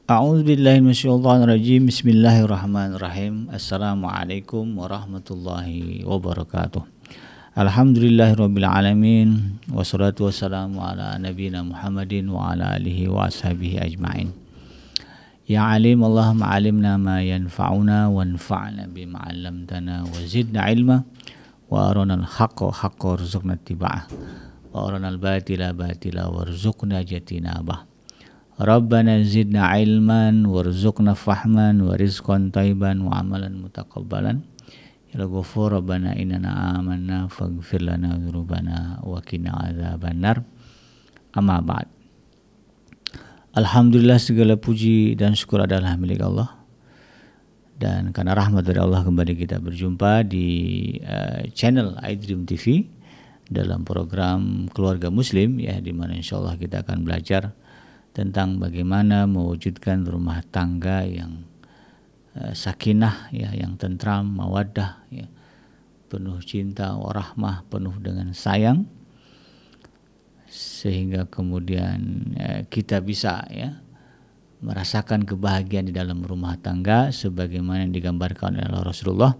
A'udzubillahi minasyaitonirrajim. Bismillahirrahmanirrahim. Assalamualaikum warahmatullahi wabarakatuh. Alhamdulillahirabbil alamin wassalatu wassalamu ala nabiyyina Muhammadin wa ala alihi wa ashabihi ajmain. Ya alim Allahumma alimna ma yanfa'una wanfa'na bima 'allamtana wa zidna ilma wa arinal haqqa haqqan warzuqna ittiba'ah wa arinal batila batila warzuqna ijtinabah. Rabbana zidna ilman warzuqna fahman wa rizqan thayyiban wa amalan mutaqabbalan. Ya Ghafur Rabbana innana amanna faghfir lana dzunubana wa qina adzabannar. Amma ba'd. Alhamdulillah, segala puji dan syukur adalah milik Allah. Dan karena rahmat dari Allah kembali kita berjumpa di channel iDream TV dalam program Keluarga Muslim, ya, di mana insyaallah kita akan belajar tentang bagaimana mewujudkan rumah tangga yang sakinah, ya, yang tentram, mawaddah, ya, penuh cinta, warahmah, penuh dengan sayang, sehingga kemudian kita bisa, ya, merasakan kebahagiaan di dalam rumah tangga sebagaimana yang digambarkan oleh Rasulullah,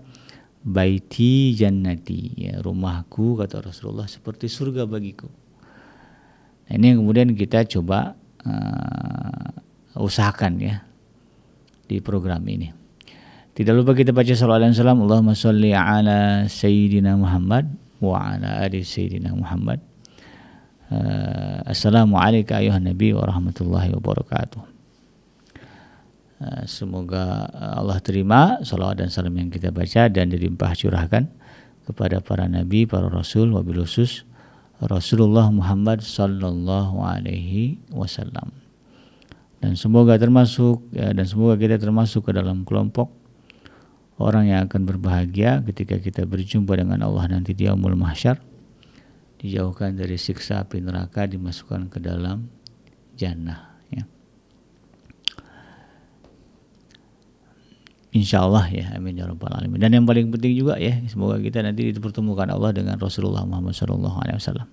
baiti jannati, ya, rumahku kata Rasulullah seperti surga bagiku. Nah, ini yang kemudian kita coba usahakan, ya, di program ini. Tidak lupa kita baca salawat dan salam. Allahumma sholli ala sayyidina Muhammad wa ala ali sayyidina Muhammad. Assalamualaikum ayuhan nabi wa rahmatullahi wabarakatuh. Semoga Allah terima salawat dan salam yang kita baca dan dilimpah curahkan kepada para nabi, para rasul, wabil khusus Rasulullah Muhammad sallallahu alaihi wasallam. Dan semoga termasuk, ya, dan semoga kita termasuk ke dalam kelompok orang yang akan berbahagia ketika kita berjumpa dengan Allah nanti di yaumul mahsyar, dijauhkan dari siksa api neraka, dimasukkan ke dalam jannah, ya. Insyaallah, ya, amin ya rabbal alamin. Dan yang paling penting juga, ya, semoga kita nanti dipertemukan Allah dengan Rasulullah Muhammad sallallahu alaihi wasallam.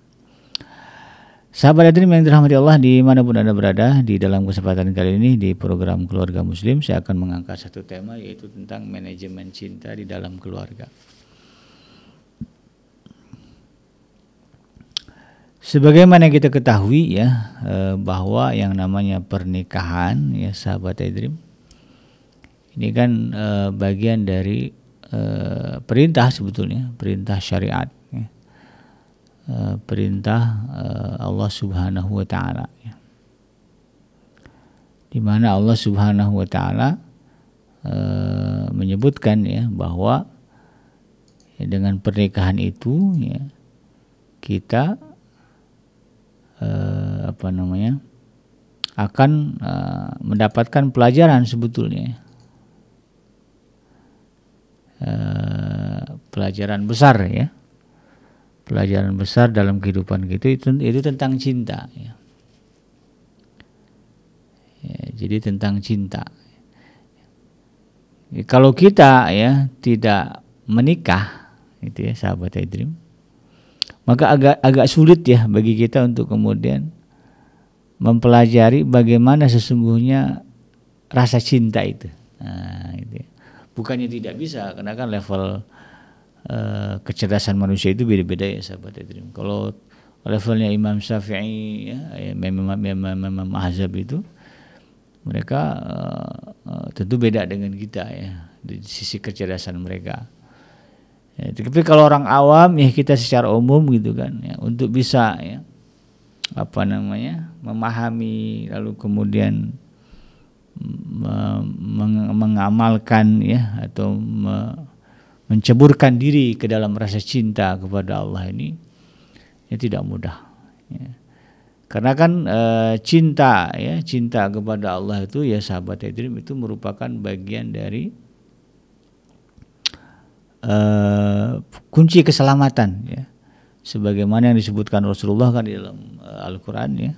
Sahabat hadirin yang dirahmati Allah dimanapun Anda berada, di dalam kesempatan kali ini di program Keluarga Muslim saya akan mengangkat satu tema, yaitu tentang manajemen cinta di dalam keluarga. Sebagaimana kita ketahui, ya, bahwa yang namanya pernikahan, ya, sahabat hadirin, ini kan bagian dari perintah, sebetulnya perintah syariat, ya. Perintah Allah Subhanahu wa taala, ya. Di mana Allah Subhanahu wa taala menyebutkan, ya, bahwa, ya, dengan pernikahan itu, ya, kita akan mendapatkan pelajaran, sebetulnya pelajaran besar, ya, pelajaran besar dalam kehidupan kita itu tentang cinta, ya. Ya, jadi tentang cinta. Ya, kalau kita, ya, tidak menikah, itu, ya, sahabat iDream, maka agak sulit, ya, bagi kita untuk kemudian mempelajari bagaimana sesungguhnya rasa cinta itu. Nah, itu, ya. Bukannya tidak bisa, karena kan level kecerdasan manusia itu beda-beda, ya, sahabat hadirin. Kalau levelnya Imam Syafi'i, ya, Imam Ahzab itu, mereka tentu beda dengan kita, ya, di sisi kecerdasan mereka. Ya, tapi kalau orang awam, ya, kita secara umum gitu kan, ya, untuk bisa, ya, memahami lalu kemudian mengamalkan, ya, atau menceburkan diri ke dalam rasa cinta kepada Allah ini, ya, tidak mudah, ya. Karena kan cinta, ya, cinta kepada Allah itu, ya, sahabat hadirin, itu merupakan bagian dari kunci keselamatan, ya. Sebagaimana yang disebutkan Rasulullah kan di dalam Al-Qur'an, ya.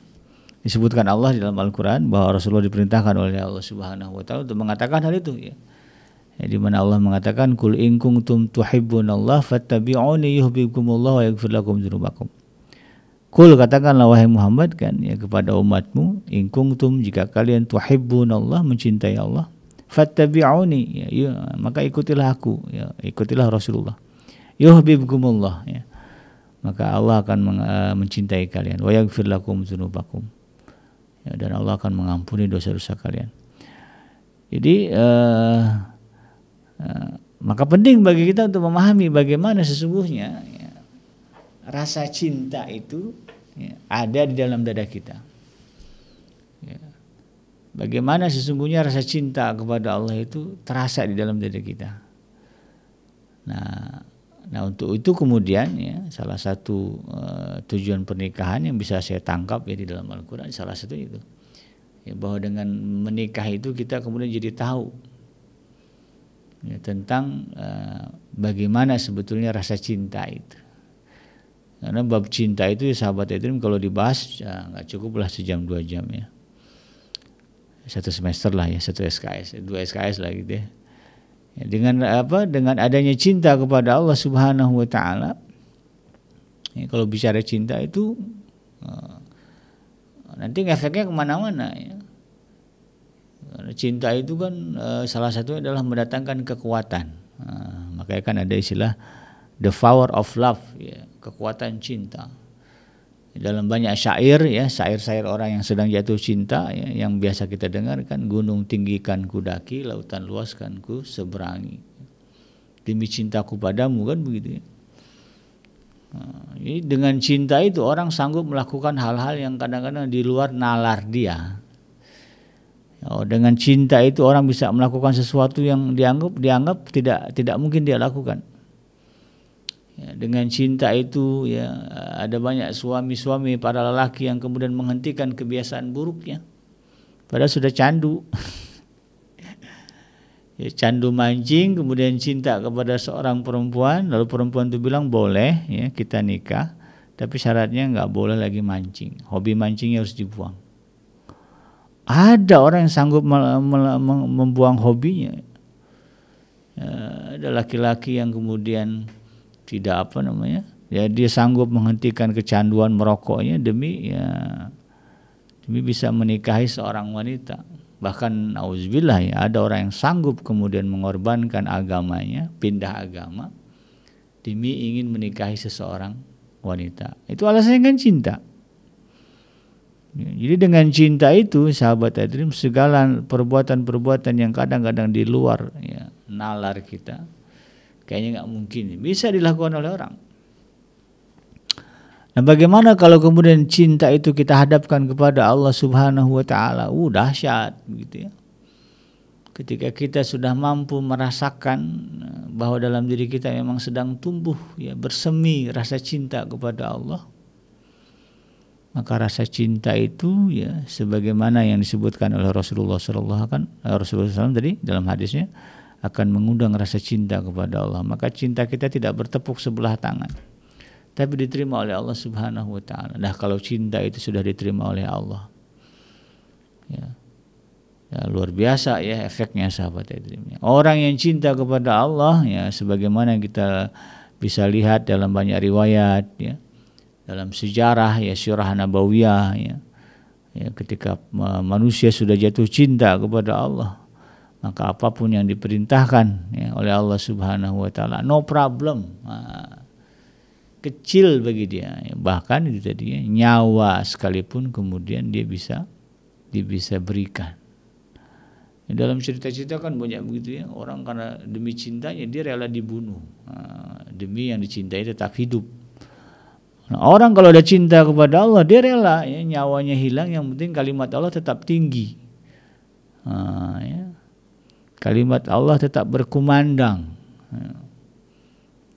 Disebutkan Allah di dalam Al-Qur'an bahwa Rasulullah diperintahkan oleh Allah Subhanahu wa taala untuk mengatakan hal itu, ya. Ya, di mana Allah mengatakan qul in kuntum tuhibbunallaha fattabi'uni yuhibbukumullah wa yaghfir lakum dzunubakum. Qul, katakanlah wahai Muhammad kan ya kepada umatmu, in kuntum, jika kalian tuhibbunallah, mencintai Allah, fattabi'uni, ya, maka ikutilah aku, ya, ikutilah Rasulullah. Yuhibbukumullah, ya, maka Allah akan mencintai kalian. Wa yaghfir lakum dzunubakum, ya, dan Allah akan mengampuni dosa-dosa kalian. Jadi maka penting bagi kita untuk memahami bagaimana sesungguhnya ya, rasa cinta itu ya, ada di dalam dada kita. Ya. Bagaimana sesungguhnya rasa cinta kepada Allah itu terasa di dalam dada kita. Nah untuk itu kemudian ya salah satu tujuan pernikahan yang bisa saya tangkap ya di dalam Al-Quran, salah satu itu ya, bahwa dengan menikah itu kita kemudian jadi tahu ya, tentang bagaimana sebetulnya rasa cinta itu. Karena bab cinta itu sahabat Edrim kalau dibahas ya nggak cukuplah sejam 2 jam ya, 1 semester lah ya, 1 SKS, 2 SKS lah gitu ya. Dengan adanya cinta kepada Allah Subhanahu wa Ta'ala ya, kalau bicara cinta itu nanti efeknya kemana-mana ya. Karena cinta itu kan salah satunya adalah mendatangkan kekuatan. Makanya kan ada istilah the power of love ya, kekuatan cinta. Dalam banyak syair ya, syair-syair orang yang sedang jatuh cinta ya, yang biasa kita dengarkan, gunung tinggikan ku daki, lautan luaskan ku seberangi, demi cintaku padamu, kan begitu ya. Jadi dengan cinta itu orang sanggup melakukan hal-hal yang kadang-kadang di luar nalar dia. Dengan cinta itu orang bisa melakukan sesuatu yang dianggap tidak mungkin dia lakukan. Ya, dengan cinta itu ya ada banyak suami-suami para lelaki yang kemudian menghentikan kebiasaan buruknya, padahal sudah candu. Ya, candu mancing, kemudian cinta kepada seorang perempuan, lalu perempuan itu bilang boleh ya kita nikah, tapi syaratnya nggak boleh lagi mancing, hobi mancingnya harus dibuang. Ada orang yang sanggup membuang hobinya. Ya, ada laki-laki yang kemudian tidak ya dia sanggup menghentikan kecanduan merokoknya demi bisa menikahi seorang wanita. Bahkan auzubillah ya, ada orang yang sanggup kemudian mengorbankan agamanya, pindah agama demi ingin menikahi seseorang wanita. Itu alasannya kan cinta. Jadi dengan cinta itu sahabat Adrim, segala perbuatan-perbuatan yang kadang-kadang di luar ya, nalar kita, kayaknya nggak mungkin bisa dilakukan oleh orang. Nah, bagaimana kalau kemudian cinta itu kita hadapkan kepada Allah Subhanahu wa Ta'ala? Dahsyat gitu ya. Ketika kita sudah mampu merasakan bahwa dalam diri kita memang sedang tumbuh ya, bersemi rasa cinta kepada Allah, maka rasa cinta itu ya sebagaimana yang disebutkan oleh Rasulullah SAW tadi dalam hadisnya, akan mengundang rasa cinta kepada Allah. Maka cinta kita tidak bertepuk sebelah tangan, tapi diterima oleh Allah Subhanahu wa Ta'ala. Nah, kalau cinta itu sudah diterima oleh Allah ya luar biasa ya efeknya sahabat Edrim. Orang yang cinta kepada Allah ya sebagaimana kita bisa lihat dalam banyak riwayat ya, dalam sejarah ya, sirah nabawiyah ya, ketika manusia sudah jatuh cinta kepada Allah, maka apapun yang diperintahkan ya, oleh Allah Subhanahu wa Ta'ala, no problem, kecil bagi dia ya. Bahkan itu tadi ya, nyawa sekalipun kemudian dia bisa berikan. Ya, dalam cerita-cerita kan banyak begitu ya, orang karena demi cintanya dia rela dibunuh demi yang dicintai tetap hidup. Nah, orang kalau ada cinta kepada Allah dia rela ya, nyawanya hilang, yang penting kalimat Allah tetap tinggi. Ya. Kalimat Allah tetap berkumandang.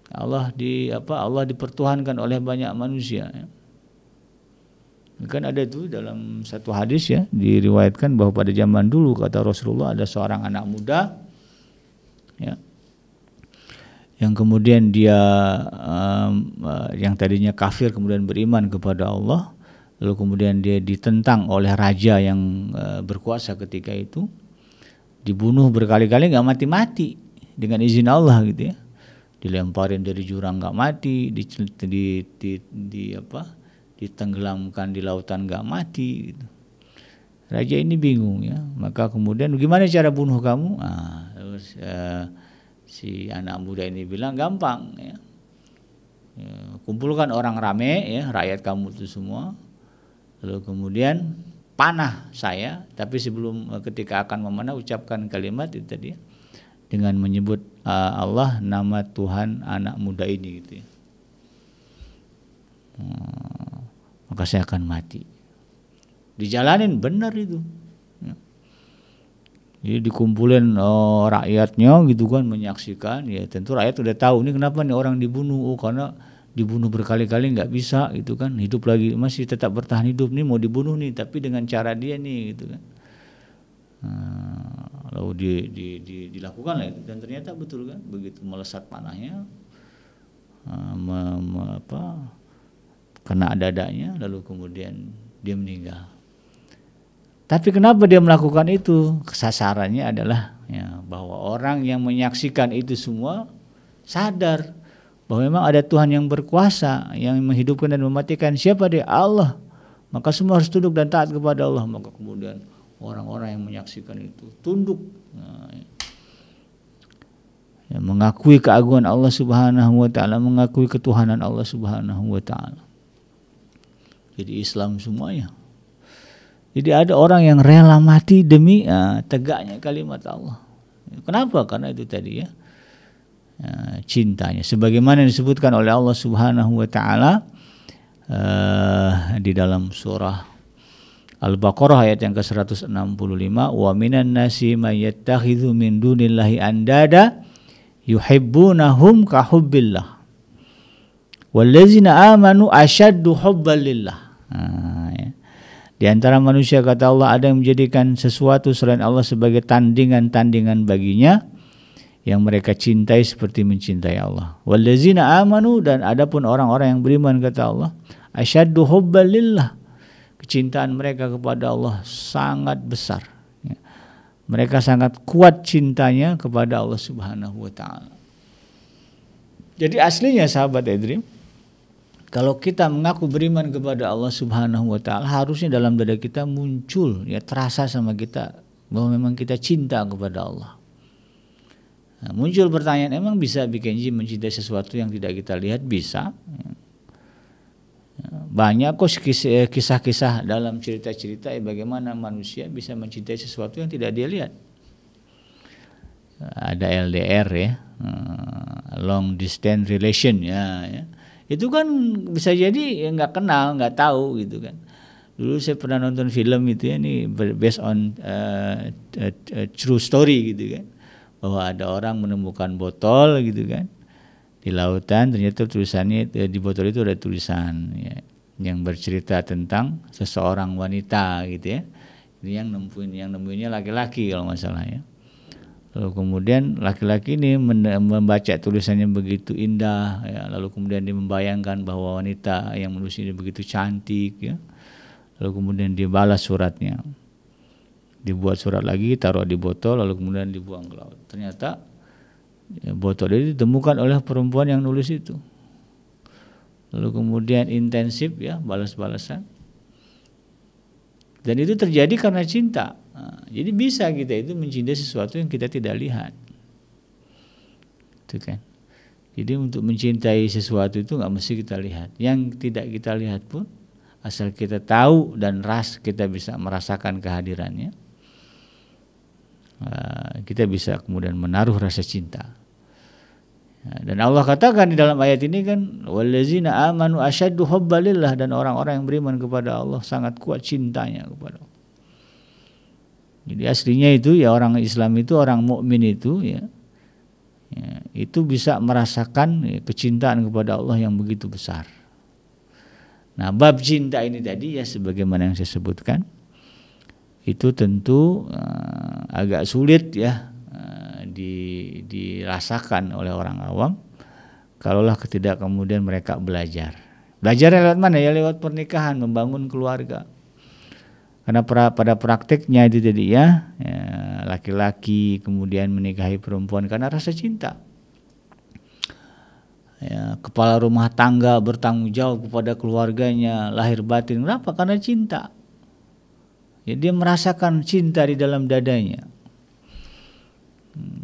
Allah dipertuhankan oleh banyak manusia. Kan ada tuh dalam satu hadis ya, diriwayatkan bahwa pada zaman dulu kata Rasulullah ada seorang anak muda ya, yang kemudian dia yang tadinya kafir kemudian beriman kepada Allah, lalu kemudian dia ditentang oleh raja yang berkuasa ketika itu, dibunuh berkali-kali nggak mati-mati dengan izin Allah gitu ditenggelamkan di lautan nggak mati gitu. Raja ini bingung ya, maka kemudian gimana cara bunuh kamu? Terus si anak muda ini bilang gampang ya. Kumpulkan orang rame ya, rakyat kamu itu semua, lalu kemudian panah saya, tapi sebelum ketika akan memanah ucapkan kalimat itu tadi dengan menyebut Allah, nama Tuhan anak muda ini gitu ya. Maka saya akan mati. Dijalanin benar itu ya. Jadi dikumpulin rakyatnya gitu kan, menyaksikan ya, tentu rakyat udah tahu ini kenapa nih orang dibunuh, karena dibunuh berkali-kali nggak bisa gitu kan, hidup lagi masih tetap bertahan hidup nih, mau dibunuh nih tapi dengan cara dia nih gitu kan. Lalu dilakukan lah itu, dan ternyata betul kan, begitu melesat panahnya kena dadanya, lalu kemudian dia meninggal. Tapi kenapa dia melakukan itu? Sasarannya adalah ya, bahwa orang yang menyaksikan itu semua sadar bahwa memang ada Tuhan yang berkuasa, yang menghidupkan dan mematikan. Siapa dia? Allah. Maka semua harus tunduk dan taat kepada Allah. Maka kemudian orang-orang yang menyaksikan itu tunduk, ya, mengakui keagungan Allah Subhanahu wa taala, mengakui ketuhanan Allah Subhanahu wa taala. Jadi Islam semuanya. Jadi ada orang yang rela mati demi tegaknya kalimat Allah. Kenapa? Karena itu tadi ya, cintanya. Sebagaimana disebutkan oleh Allah Subhanahu wa taala di dalam surah Al-Baqarah ayat yang ke-165, wa minan nasi may yattakhidhu min dunillahi andada yuhibbunahum ka hubbillah wallazina amanu asyaddu hubban lillah. Ya. Di antara manusia, kata Allah, ada yang menjadikan sesuatu selain Allah sebagai tandingan-tandingan baginya yang mereka cintai seperti mencintai Allah. Wallazina amanu, dan adapun orang-orang yang beriman, kata Allah, asyaddu hubban lillah, kecintaan mereka kepada Allah sangat besar. Ya. Mereka sangat kuat cintanya kepada Allah Subhanahu wa taala. Jadi aslinya sahabat Edrim, kalau kita mengaku beriman kepada Allah Subhanahu wa taala, harusnya dalam dada kita muncul ya, terasa sama kita bahwa memang kita cinta kepada Allah. Nah, muncul pertanyaan, emang bisa bikin jin mencintai sesuatu yang tidak kita lihat? Bisa. Banyak kok kisah-kisah dalam cerita-cerita bagaimana manusia bisa mencintai sesuatu yang tidak dia lihat. Ada LDR ya, long distance relation ya. Itu kan bisa jadi nggak kenal, nggak tahu gitu kan. Dulu saya pernah nonton film itu ya, ini based on true story gitu kan, bahwa ada orang menemukan botol gitu kan di lautan, ternyata tulisannya di botol itu ada tulisan ya, yang bercerita tentang seseorang wanita gitu ya. Ini yang nemuinnya laki-laki kalau nggak salah ya. Lalu kemudian laki-laki ini membaca tulisannya begitu indah ya, lalu kemudian dia membayangkan bahwa wanita yang menulis ini begitu cantik ya. Lalu kemudian dia balas suratnya, dibuat surat lagi, taruh di botol, lalu kemudian dibuang ke laut. Ternyata ya, botol itu ditemukan oleh perempuan yang nulis itu. Lalu kemudian intensif ya, balas-balasan, dan itu terjadi karena cinta. Nah, jadi bisa kita itu mencintai sesuatu yang kita tidak lihat, itu kan. Jadi untuk mencintai sesuatu itu nggak mesti kita lihat. Yang tidak kita lihat pun, asal kita tahu dan kita bisa merasakan kehadirannya, kita bisa kemudian menaruh rasa cinta. Dan Allah katakan di dalam ayat ini kan, wallazina amanu asyaddu hubban lillah, dan orang-orang yang beriman kepada Allah sangat kuat cintanya kepada Allah. Jadi aslinya itu ya, orang Islam itu, orang mukmin itu ya, itu bisa merasakan ya, kecintaan kepada Allah yang begitu besar. Nah, bab cinta ini tadi ya, sebagaimana yang saya sebutkan, itu tentu agak sulit ya dirasakan oleh orang awam kalaulah tidak kemudian mereka belajar lewat mana ya, lewat pernikahan, membangun keluarga. Karena pada prakteknya itu tadi ya, laki-laki kemudian menikahi perempuan karena rasa cinta ya, kepala rumah tangga bertanggung jawab kepada keluarganya lahir batin. Kenapa? Karena cinta. Ya, dia merasakan cinta di dalam dadanya.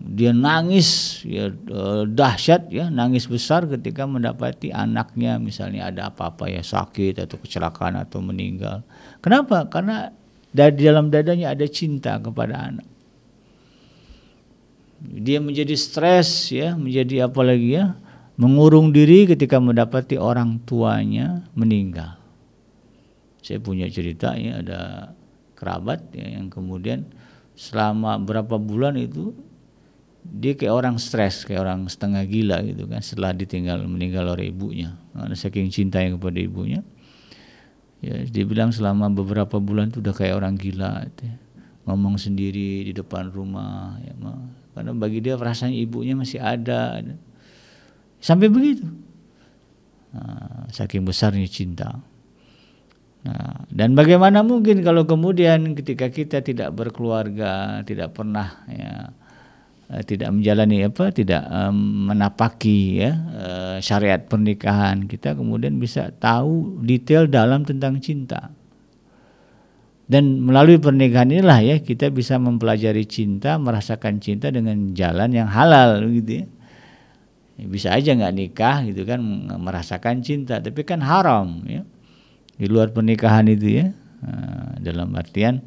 Dia nangis ya, dahsyat ya, nangis besar ketika mendapati anaknya misalnya ada apa-apa ya, sakit atau kecelakaan atau meninggal. Kenapa? Karena di dalam dadanya ada cinta kepada anak. Dia menjadi stres ya, menjadi apa lagi ya, mengurung diri ketika mendapati orang tuanya meninggal. Saya punya cerita ya, ada kerabat ya, yang kemudian selama berapa bulan itu dia kayak orang stres, kayak orang setengah gila gitu kan, setelah meninggal oleh ibunya. Karena saking cintanya kepada ibunya, ya dia bilang selama beberapa bulan itu udah kayak orang gila gitu, ngomong sendiri di depan rumah ya, karena bagi dia rasanya ibunya masih ada. Sampai begitu. Nah, saking besarnya cinta. Nah, dan bagaimana mungkin kalau kemudian ketika kita tidak berkeluarga, tidak pernah ya, tidak menjalani tidak menapaki ya syariat pernikahan, kita kemudian bisa tahu detail dalam tentang cinta. Dan melalui pernikahan inilah ya kita bisa mempelajari cinta, merasakan cinta dengan jalan yang halal gitu ya. Bisa aja nggak nikah gitu kan merasakan cinta, tapi kan haram ya di luar pernikahan itu ya. Dalam artian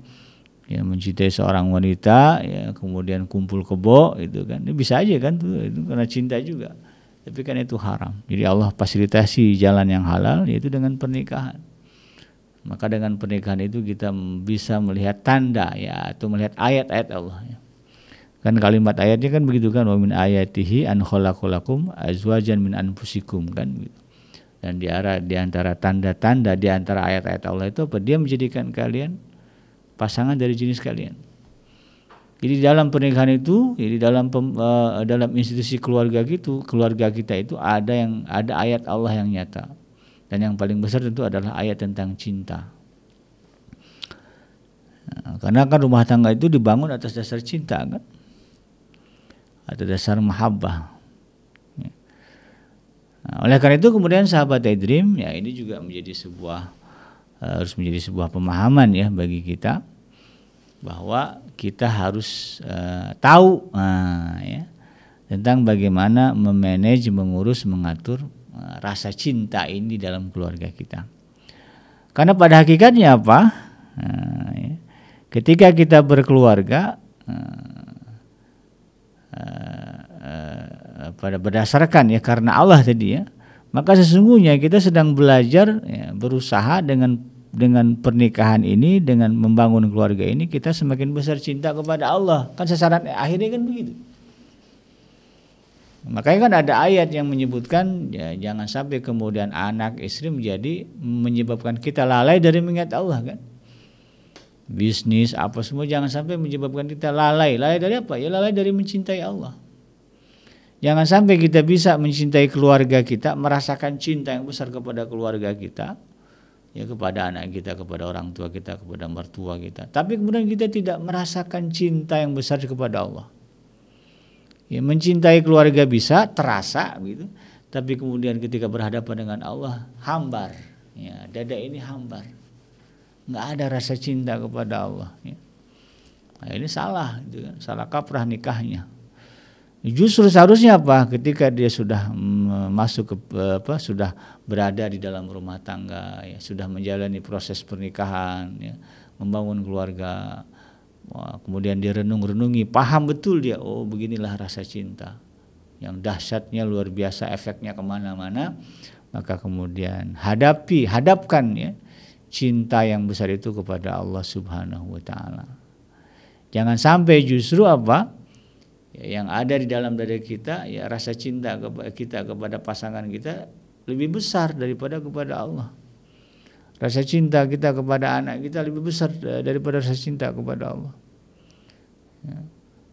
ya mencintai seorang wanita ya, kemudian kumpul kebo itu kan, ini bisa aja kan tuh, itu karena cinta juga, tapi kan itu haram. Jadi Allah fasilitasi jalan yang halal, yaitu dengan pernikahan. Maka dengan pernikahan itu kita bisa melihat tanda ya, atau melihat ayat-ayat Allah ya. Kan kalimat ayatnya kan begitu kan, wa min ayatihi an khalaqalakum azwajan min anfusikum kan gitu. Dan di antara tanda-tanda di antara ayat-ayat Allah itu apa? Dia menjadikan kalian pasangan dari jenis kalian. Jadi dalam pernikahan itu, jadi dalam institusi keluarga gitu, keluarga kita itu ada ayat Allah yang nyata. Dan yang paling besar tentu adalah ayat tentang cinta. Nah, karena kan rumah tangga itu dibangun atas dasar cinta kan, atas dasar mahabbah. Nah, oleh karena itu kemudian sahabat iDream ya, ini juga harus menjadi sebuah pemahaman ya bagi kita, bahwa kita harus tahu ya, tentang bagaimana memanage, mengurus, mengatur rasa cinta ini dalam keluarga kita. Karena pada hakikatnya apa? Ya, ketika kita berkeluarga berdasarkan ya karena Allah tadi ya, maka sesungguhnya kita sedang belajar ya, berusaha dengan pernikahan ini, dengan membangun keluarga ini, kita semakin besar cinta kepada Allah. Kan sasaran akhirnya kan begitu. Makanya kan ada ayat yang menyebutkan ya, jangan sampai kemudian anak istri menyebabkan kita lalai dari mengingat Allah kan. Bisnis apa semua jangan sampai menyebabkan kita lalai. Lalai dari apa? Ya lalai dari mencintai Allah. Jangan sampai kita bisa mencintai keluarga kita, merasakan cinta yang besar kepada keluarga kita, ya kepada anak kita, kepada orang tua kita, kepada mertua kita. Tapi kemudian kita tidak merasakan cinta yang besar kepada Allah. Ya, mencintai keluarga bisa terasa gitu, tapi kemudian ketika berhadapan dengan Allah hambar. Ya, dada ini hambar. Nggak ada rasa cinta kepada Allah. Ya. Nah, ini salah, gitu kan? Salah kaprah nikahnya. Justru seharusnya apa? Ketika dia sudah masuk sudah berada di dalam rumah tangga, ya, sudah menjalani proses pernikahan, ya, membangun keluarga, kemudian dia renungi, paham betul dia, oh beginilah rasa cinta, yang dahsyatnya luar biasa, efeknya kemana-mana. Maka kemudian hadapkan ya cinta yang besar itu kepada Allah Subhanahu wa Ta'ala. Jangan sampai justru apa? Yang ada di dalam dada kita ya rasa cinta kita kepada pasangan kita lebih besar daripada kepada Allah. Rasa cinta kita kepada anak kita lebih besar daripada rasa cinta kepada Allah. Ya.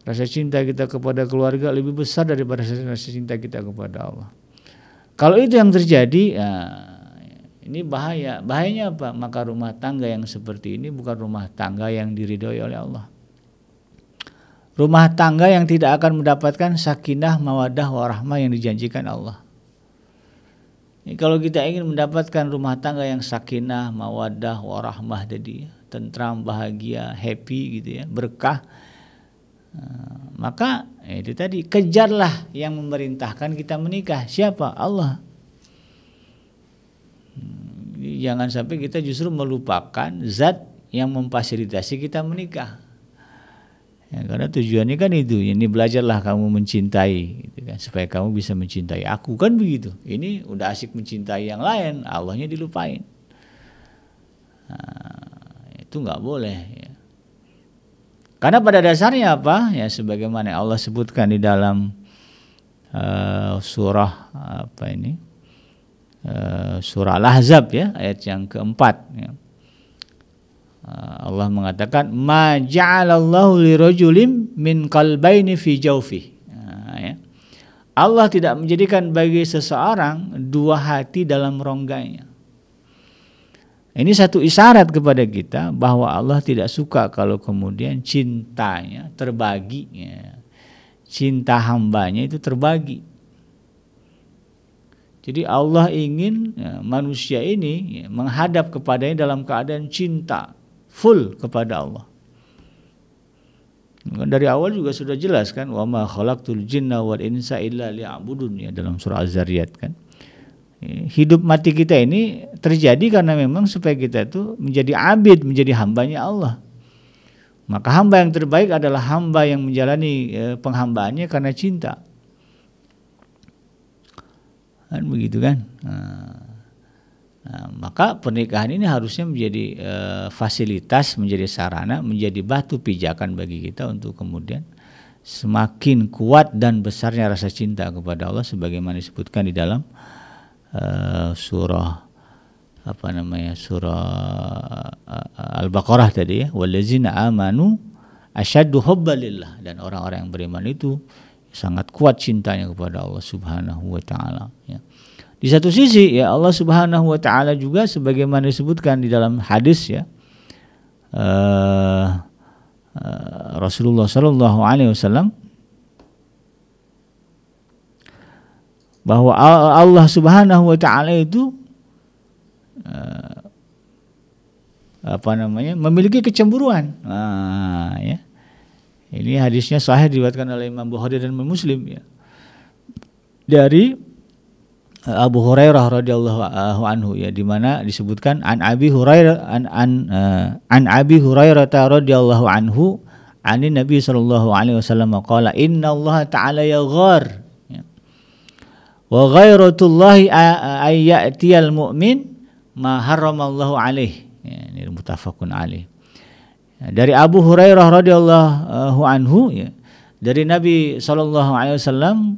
Rasa cinta kita kepada keluarga lebih besar daripada rasa cinta kita kepada Allah. Kalau itu yang terjadi, ya, ini bahaya. Bahayanya apa? Maka rumah tangga yang seperti ini bukan rumah tangga yang diridhoi oleh Allah. Rumah tangga yang tidak akan mendapatkan sakinah, mawaddah, warahmah yang dijanjikan Allah. Kalau kita ingin mendapatkan rumah tangga yang sakinah, mawaddah, warahmah tadi, tentram, bahagia, happy gitu ya, berkah, maka itu tadi, kejarlah yang memerintahkan kita menikah. Siapa? Allah. Jangan sampai kita justru melupakan zat yang memfasilitasi kita menikah. Ya, karena tujuannya kan itu, ini belajarlah kamu mencintai, gitu kan, supaya kamu bisa mencintai aku, kan begitu. Ini udah asik mencintai yang lain, Allahnya dilupain. Nah, itu nggak boleh. Ya. Karena pada dasarnya apa? Ya, sebagaimana Allah sebutkan di dalam surah apa ini? Surah Al-Ahzab ya, ayat yang keempat. Ya. Allah mengatakan ma ja'alallahu lirajulin min qalbaini fi jawfi. Ya. Allah tidak menjadikan bagi seseorang dua hati dalam rongganya. Ini satu isyarat kepada kita bahwa Allah tidak suka kalau kemudian cintanya terbagi, ya. Cinta hambanya itu terbagi. Jadi Allah ingin ya, manusia ini ya, menghadap kepadanya dalam keadaan cinta full kepada Allah. Dari awal juga sudah jelas kan, wa ma khalaqtul jinna wal insa illa liya'budun ya, dalam surah Az-Zariyat kan. Hidup mati kita ini terjadi karena memang supaya kita itu menjadi abid, menjadi hambanya Allah. Maka hamba yang terbaik adalah hamba yang menjalani penghambaannya karena cinta. Kan begitu kan? Nah, maka pernikahan ini harusnya menjadi fasilitas, menjadi sarana, menjadi batu pijakan bagi kita untuk kemudian semakin kuat dan besarnya rasa cinta kepada Allah, sebagaimana disebutkan di dalam surah apa namanya, surah Al-Baqarah tadi ya, wallazina amanu asyaddu hubbalillah, dan orang-orang yang beriman itu sangat kuat cintanya kepada Allah Subhanahu wa taala ya. Di satu sisi ya Allah Subhanahu wa taala juga sebagaimana disebutkan di dalam hadis ya, Rasulullah sallallahu alaihi wasallam, bahwa Allah Subhanahu wa taala itu memiliki kecemburuan. Ya. Ini hadisnya sahih, diriwayatkan oleh Imam Bukhari dan Muslim ya. Dari Abu Hurairah radhiyallahu anhu ya, di mana disebutkan an Abi Hurairah an Abi Hurairah radhiyallahu anhu anin Nabi sallallahu alaihi wasallam qala inna Allah ta'ala yaghar ya. Wa ghairatullahi ayyatiyal mu'min ma harramallahu alaih ya, ini muttafaqun alaih. Ya, dari Abu Hurairah radhiyallahu anhu ya, dari Nabi sallallahu alaihi wasallam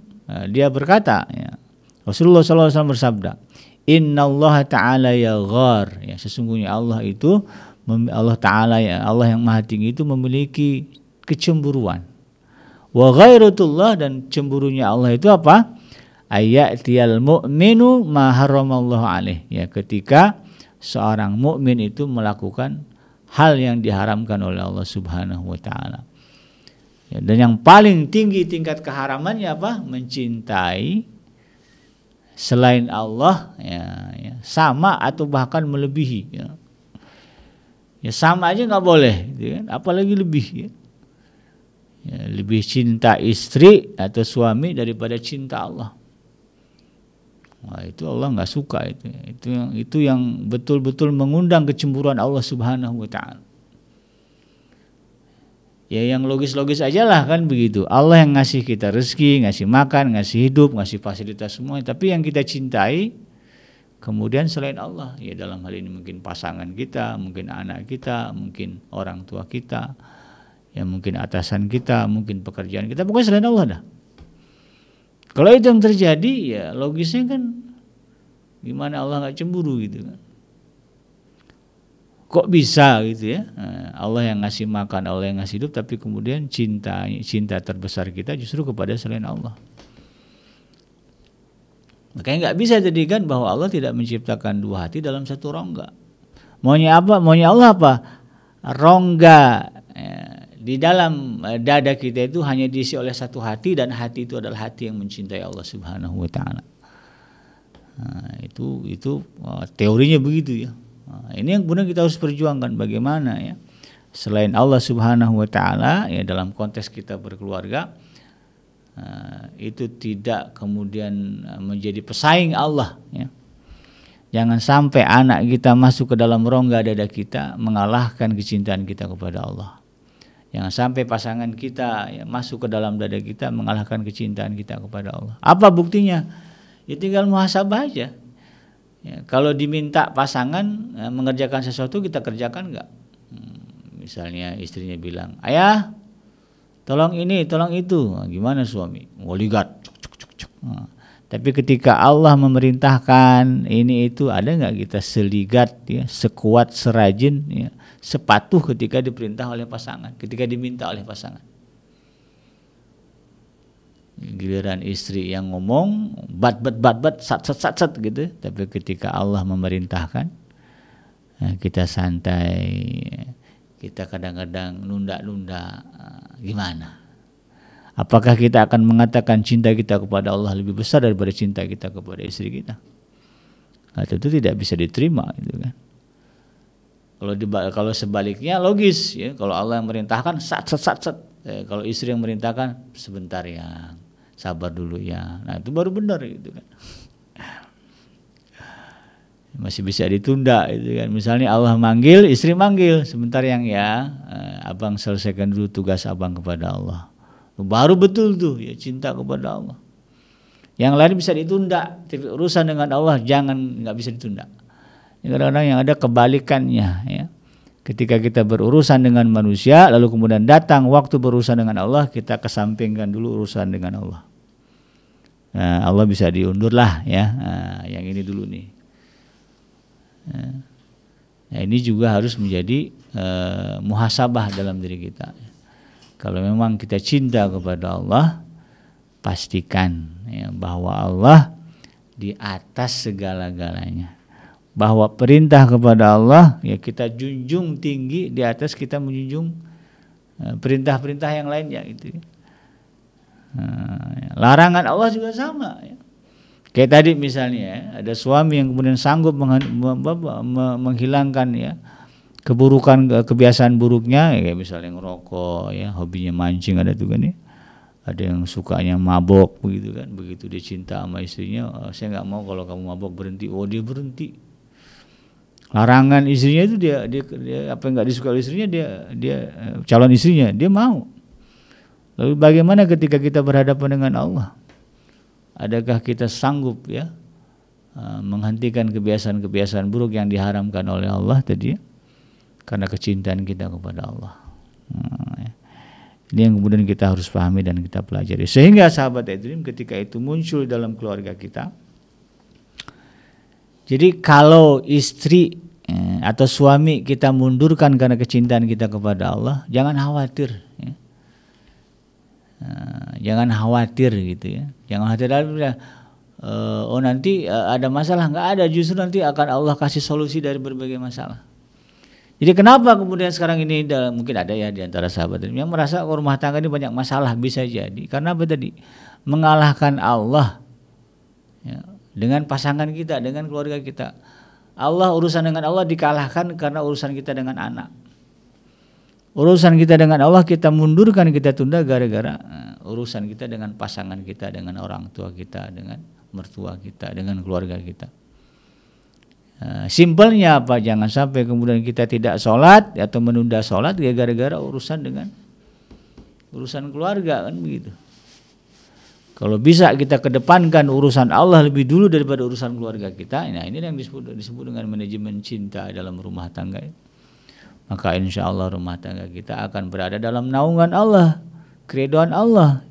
dia berkata ya, Rasulullah SAW bersabda, Inna Allah Ta'ala yaghar ya, sesungguhnya Allah itu, Allah Ta'ala ya, Allah yang maha tinggi itu memiliki kecemburuan. Wa ghairatullah, dan cemburunya Allah itu apa? Ayyatiyal mu'minu ma harramallahu alaih ya, ketika seorang mukmin itu melakukan hal yang diharamkan oleh Allah Subhanahu wa taala. Ya, dan yang paling tinggi tingkat keharamannya apa? Mencintai selain Allah ya, sama atau bahkan melebihi ya. Ya sama aja nggak boleh gitu kan? Apalagi lebih ya. Ya, lebih cinta istri atau suami daripada cinta Allah. Wah, itu Allah nggak suka itu yang betul-betul mengundang kecemburuan Allah Subhanahu wa taala. Ya yang logis-logis aja lah kan begitu. Allah yang ngasih kita rezeki, ngasih makan, ngasih hidup, ngasih fasilitas semua. Tapi yang kita cintai kemudian selain Allah, ya dalam hal ini mungkin pasangan kita, mungkin anak kita, mungkin orang tua kita, ya mungkin atasan kita, mungkin pekerjaan kita, pokoknya selain Allah dah. Kalau itu yang terjadi, ya logisnya kan gimana Allah nggak cemburu gitu kan? Kok bisa gitu ya? Allah yang ngasih makan, Allah yang ngasih hidup, tapi kemudian cinta terbesar kita justru kepada selain Allah. Makanya nggak bisa jadikan bahwa Allah tidak menciptakan dua hati dalam satu rongga. Maunya apa? Maunya Allah apa? Rongga di dalam dada kita itu hanya diisi oleh satu hati, dan hati itu adalah hati yang mencintai Allah Subhanahu wa taala. Nah, itu teorinya begitu ya. Nah, ini yang kemudian kita harus perjuangkan bagaimana ya. Selain Allah Subhanahu wa taala ya, dalam konteks kita berkeluarga itu tidak kemudian menjadi pesaing Allah ya. Jangan sampai anak kita masuk ke dalam rongga dada kita mengalahkan kecintaan kita kepada Allah. Jangan sampai pasangan kita ya, masuk ke dalam dada kita mengalahkan kecintaan kita kepada Allah. Apa buktinya? Ya tinggal muhasabah aja. Ya, kalau diminta pasangan mengerjakan sesuatu, kita kerjakan enggak? Misalnya istrinya bilang, ayah tolong ini, tolong itu. Nah, gimana suami? Woligat. Nah, tapi ketika Allah memerintahkan ini itu, ada nggak kita seligat ya, sekuat serajin ya, sepatuh ketika diperintah oleh pasangan, ketika diminta oleh pasangan. Giliran istri yang ngomong bat sat gitu, tapi ketika Allah memerintahkan kita santai, kita kadang-kadang nunda-nunda. Gimana? Apakah kita akan mengatakan cinta kita kepada Allah lebih besar daripada cinta kita kepada istri kita? Atau itu tidak bisa diterima gitu kan. Kalau sebaliknya logis ya, kalau Allah yang merintahkan sat. Kalau istri yang merintahkan sebentar ya, sabar dulu ya. Nah, itu baru benar gitu kan. Masih bisa ditunda itu kan. Misalnya Allah manggil, istri manggil, sebentar yang ya, abang selesaikan dulu tugas abang kepada Allah. Baru betul tuh ya, cinta kepada Allah. Yang lain bisa ditunda, tapi urusan dengan Allah nggak bisa ditunda. Kadang-kadang yang ada kebalikannya ya. Ketika kita berurusan dengan manusia, lalu kemudian datang waktu berurusan dengan Allah, kita kesampingkan dulu urusan dengan Allah. Nah, Allah bisa diundur lah ya. Nah, yang ini dulu nih. Nah, ini juga harus menjadi muhasabah dalam diri kita. Kalau memang kita cinta kepada Allah, pastikan ya, bahwa Allah di atas segala-galanya. Bahwa perintah kepada Allah ya kita junjung tinggi di atas kita menjunjung perintah-perintah yang lainnya gitu. Nah, larangan Allah juga sama ya. Kayak tadi misalnya ya, ada suami yang kemudian sanggup menghilangkan ya keburukan, kebiasaan buruknya ya, kayak misalnya ngerokok ya, hobinya mancing, ada tuh kan ya. Ada yang sukanya mabok begitu kan. Begitu dia cinta sama istrinya, saya nggak mau kalau kamu mabok, berhenti. Oh, dia berhenti. Larangan istrinya itu dia apa yang nggak disukai istrinya, dia calon istrinya dia mau. Lalu bagaimana ketika kita berhadapan dengan Allah? Adakah kita sanggup ya menghentikan kebiasaan-kebiasaan buruk yang diharamkan oleh Allah tadi ya? Karena kecintaan kita kepada Allah. Ini yang kemudian kita harus pahami dan kita pelajari. Sehingga sahabat Edrim ketika itu muncul dalam keluarga kita. Jadi kalau istri atau suami kita mundurkan karena kecintaan kita kepada Allah, jangan khawatir ya. Jangan khawatir gitu ya. Jangan khawatir oh nanti ada masalah, nggak ada, justru nanti akan Allah kasih solusi dari berbagai masalah. Jadi kenapa kemudian sekarang ini mungkin ada ya di antara sahabat yang merasa rumah tangga ini banyak masalah, bisa jadi karena apa tadi? Mengalahkan Allah ya, dengan pasangan kita, dengan keluarga kita. Urusan dengan Allah dikalahkan karena urusan kita dengan anak. Urusan kita dengan Allah kita mundurkan, kita tunda gara-gara urusan kita dengan pasangan kita, dengan orang tua kita, dengan mertua kita, dengan keluarga kita. Simpelnya apa? Jangan sampai kemudian kita tidak sholat atau menunda sholat gara-gara urusan dengan urusan keluarga kan begitu. Kalau bisa kita kedepankan urusan Allah lebih dulu daripada urusan keluarga kita, nah ini yang disebut dengan manajemen cinta dalam rumah tangga. Maka insya Allah rumah tangga kita akan berada dalam naungan Allah, keridhaan Allah.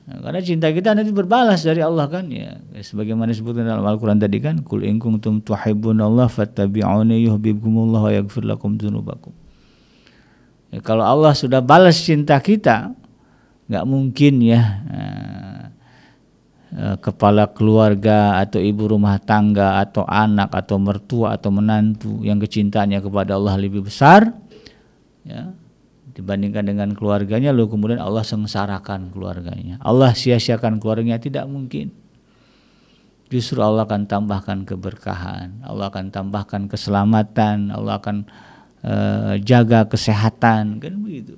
Nah, karena cinta kita nanti berbalas dari Allah kan ya. Sebagaimana disebutkan dalam Al-Quran tadi kan, Qul in kuntum tuhibbunallaha fattabi'uni yuhibbukumullah wa yaghfir lakum dzunubakum. Ya, kalau Allah sudah balas cinta kita, nggak mungkin ya kepala keluarga atau ibu rumah tangga atau anak atau mertua atau menantu yang kecintaannya kepada Allah lebih besar ya dibandingkan dengan keluarganya, lalu kemudian Allah sengsarakan keluarganya, Allah sia-siakan keluarganya, tidak mungkin. justru Allah akan tambahkan keberkahan, Allah akan tambahkan keselamatan, Allah akan jaga kesehatan, kan begitu.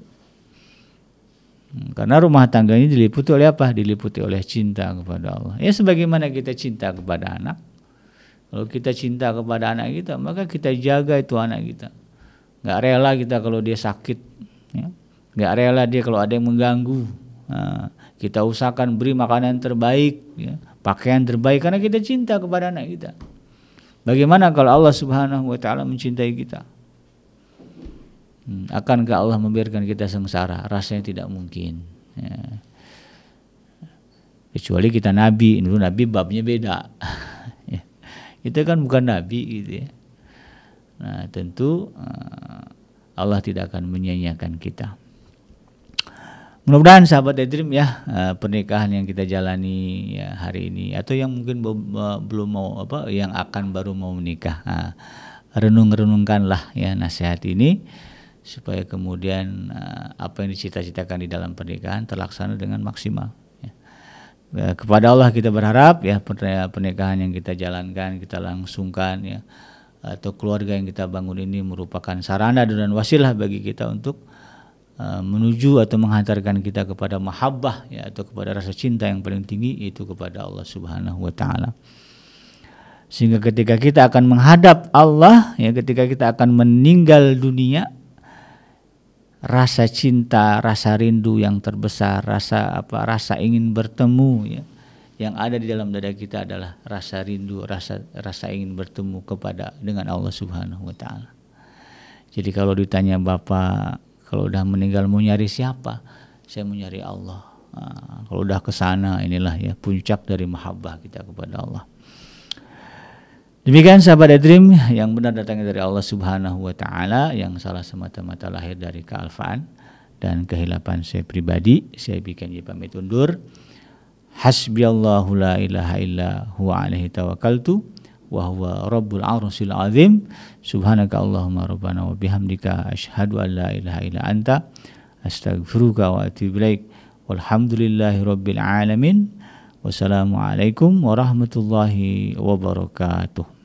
Karena rumah tangga ini diliputi oleh apa? Diliputi oleh cinta kepada Allah. Ya sebagaimana kita cinta kepada anak. Kalau kita cinta kepada anak kita, maka kita jaga itu anak kita. Nggak rela kita kalau dia sakit, ya. Nggak rela dia kalau ada yang mengganggu. Nah, kita usahakan beri makanan terbaik, ya, pakaian terbaik, karena kita cinta kepada anak kita. Bagaimana kalau Allah Subhanahu wa Ta'ala mencintai kita? Akankah Allah membiarkan kita sengsara? Rasanya tidak mungkin, ya. Kecuali kita nabi, itu nabi babnya beda. Ya. Kita kan bukan nabi gitu ya. Nah tentu Allah tidak akan menyia-nyiakan kita. Mudah-mudahan sahabat Edream ya, pernikahan yang kita jalani ya hari ini, atau yang mungkin belum mau yang akan baru mau menikah, renung-renungkanlah ya nasihat ini, supaya kemudian apa yang dicita-citakan di dalam pernikahan terlaksana dengan maksimal. Ya. Kepada Allah kita berharap ya pernikahan yang kita jalankan, kita langsungkan ya, atau keluarga yang kita bangun ini merupakan sarana dan wasilah bagi kita untuk menuju atau menghantarkan kita kepada mahabbah ya, atau kepada rasa cinta yang paling tinggi, itu kepada Allah Subhanahu wa Ta'ala. Sehingga ketika kita akan menghadap Allah ya, ketika kita akan meninggal dunia, rasa cinta, rasa rindu yang terbesar, rasa ingin bertemu ya, yang ada di dalam dada kita adalah rasa rindu, rasa ingin bertemu dengan Allah Subhanahu wa Ta'ala. Jadi kalau ditanya Bapak, kalau udah meninggal mau nyari siapa? Saya mau nyari Allah. Nah, kalau udah ke sana, inilah ya puncak dari mahabbah kita kepada Allah. Demikian sahabat Edream, yang benar datangnya dari Allah Subhanahu wa Ta'ala, yang salah semata-mata lahir dari kealfaan dan kehilapan saya pribadi. Saya bikin pamit undur. Hasbiyallahu la ilaha illa huwa alaihi tawakkaltu wa huwa rabbul arsyil azim. Subhanaka Allahumma rabbana wa bihamdika asyhadu an la ilaha illa anta astaghfiruka wa atubu ilaik. Walhamdulillahi rabbil alamin. Wassalamualaikum warahmatullahi wabarakatuh.